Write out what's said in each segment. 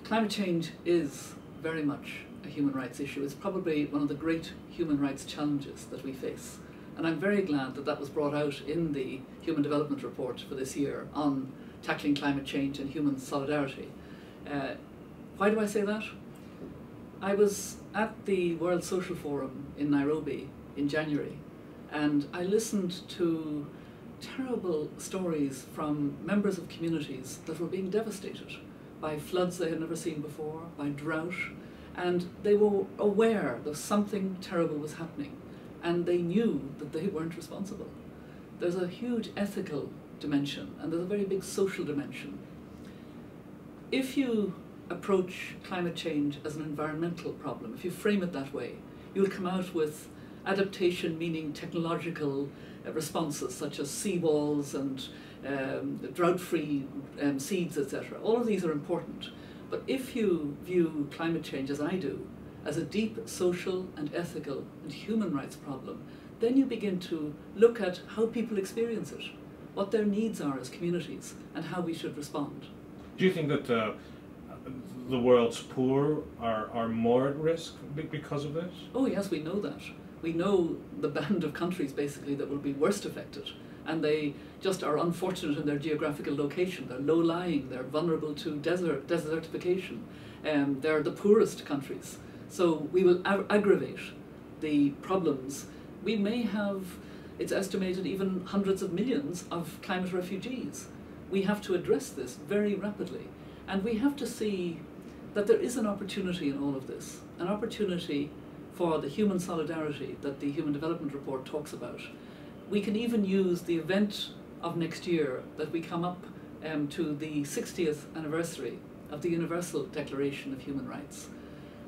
Climate change is very much a human rights issue. It's probably one of the great human rights challenges that we face. And I'm very glad that that was brought out in the Human Development Report for this year on tackling climate change and human solidarity. Why do I say that? I was at the World Social Forum in Nairobi in January, and I listened to terrible stories from members of communities that were being devastated by floods they had never seen before, by drought, and they were aware that something terrible was happening, and they knew that they weren't responsible. There's a huge ethical dimension, and there's a very big social dimension. If you approach climate change as an environmental problem, if you frame it that way, you'll come out with adaptation, meaning technological responses such as seawalls and drought-free seeds, etc. All of these are important. But if you view climate change, as I do, as a deep social and ethical and human rights problem, then you begin to look at how people experience it, what their needs are as communities, and how we should respond. Do you think that the world's poor are more at risk because of this? Oh yes, we know that. We know the band of countries basically that will be worst affected, and they just are unfortunate in their geographical location. They're low-lying, they're vulnerable to desertification, they're the poorest countries. So we will aggravate the problems. We may have, it's estimated, even hundreds of millions of climate refugees. We have to address this very rapidly, and we have to see that there is an opportunity in all of this, an opportunity for the human solidarity that the Human Development Report talks about. We can even use the event of next year that we come up to the 60th anniversary of the Universal Declaration of Human Rights.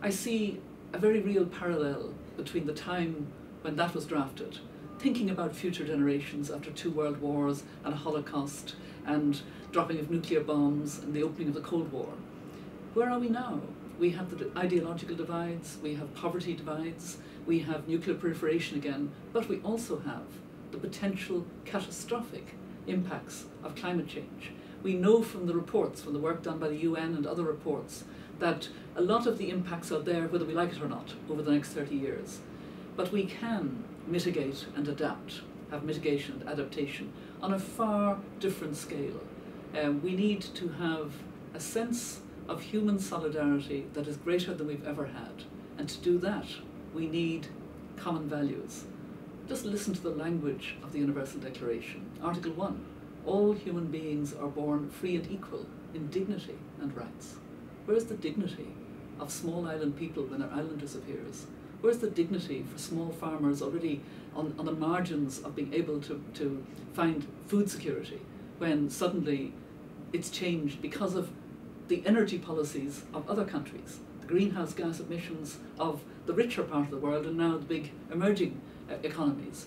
I see a very real parallel between the time when that was drafted, thinking about future generations after 2 world wars and a Holocaust and dropping of nuclear bombs and the opening of the Cold War. Where are we now? We have the ideological divides, we have poverty divides, we have nuclear proliferation again, but we also have the potential catastrophic impacts of climate change. We know from the reports, from the work done by the UN and other reports, that a lot of the impacts are there whether we like it or not over the next 30 years. But we can mitigate and adapt, have mitigation and adaptation on a far different scale. We need to have a sense of human solidarity that is greater than we've ever had. And to do that, we need common values. Just listen to the language of the Universal Declaration. Article 1, all human beings are born free and equal in dignity and rights. Where's the dignity of small island people when their island disappears? Where's the dignity for small farmers already on the margins of being able to find food security when suddenly it's changed because of the energy policies of other countries, the greenhouse gas emissions of the richer part of the world and now the big emerging economies.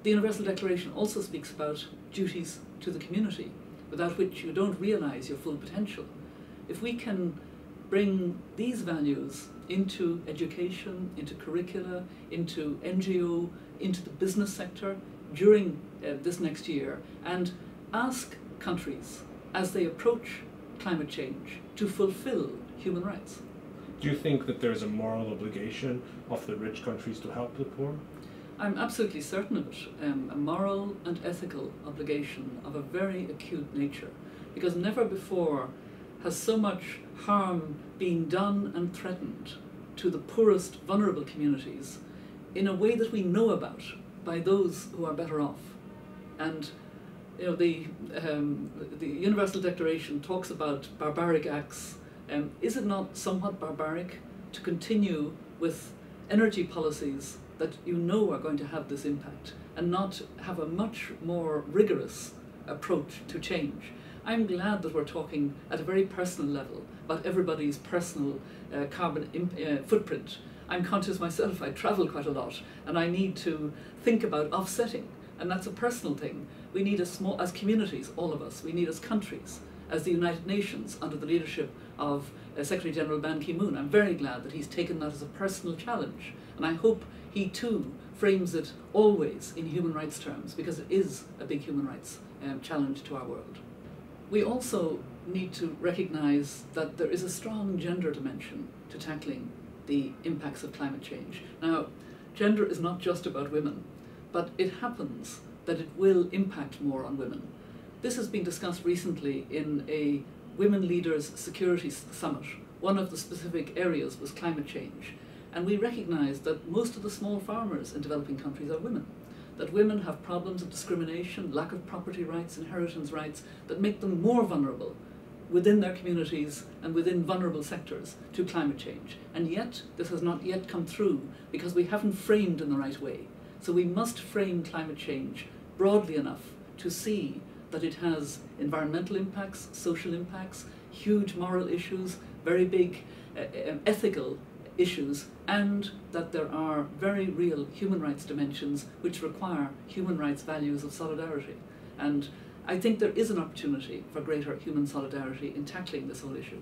The Universal Declaration also speaks about duties to the community, without which you don't realise your full potential. If we can bring these values into education, into curricula, into NGO, into the business sector during this next year, and ask countries as they approach climate change to fulfill human rights. Do you think that there's a moral obligation of the rich countries to help the poor? I'm absolutely certain of it. A moral and ethical obligation of a very acute nature, because never before has so much harm been done and threatened to the poorest, vulnerable communities in a way that we know about by those who are better off. And you know, the Universal Declaration talks about barbaric acts. Is it not somewhat barbaric to continue with energy policies that you know are going to have this impact and not have a much more rigorous approach to change? I'm glad that we're talking at a very personal level about everybody's personal carbon footprint. I'm conscious myself, I travel quite a lot, and I need to think about offsetting, and that's a personal thing. We need as communities, all of us, we need as countries, as the United Nations under the leadership of Secretary General Ban Ki-moon. I'm very glad that he's taken that as a personal challenge, and I hope he too frames it always in human rights terms, because it is a big human rights challenge to our world. We also need to recognise that there is a strong gender dimension to tackling the impacts of climate change. Now, gender is not just about women, but it happens that it will impact more on women. This has been discussed recently in a Women Leaders Security Summit. One of the specific areas was climate change. And we recognise that most of the small farmers in developing countries are women. That women have problems of discrimination, lack of property rights, inheritance rights, that make them more vulnerable within their communities and within vulnerable sectors to climate change. And yet, this has not yet come through because we haven't framed in the right way. So we must frame climate change broadly enough to see that it has environmental impacts, social impacts, huge moral issues, very big ethical issues, and that there are very real human rights dimensions which require human rights values of solidarity. And I think there is an opportunity for greater human solidarity in tackling this whole issue.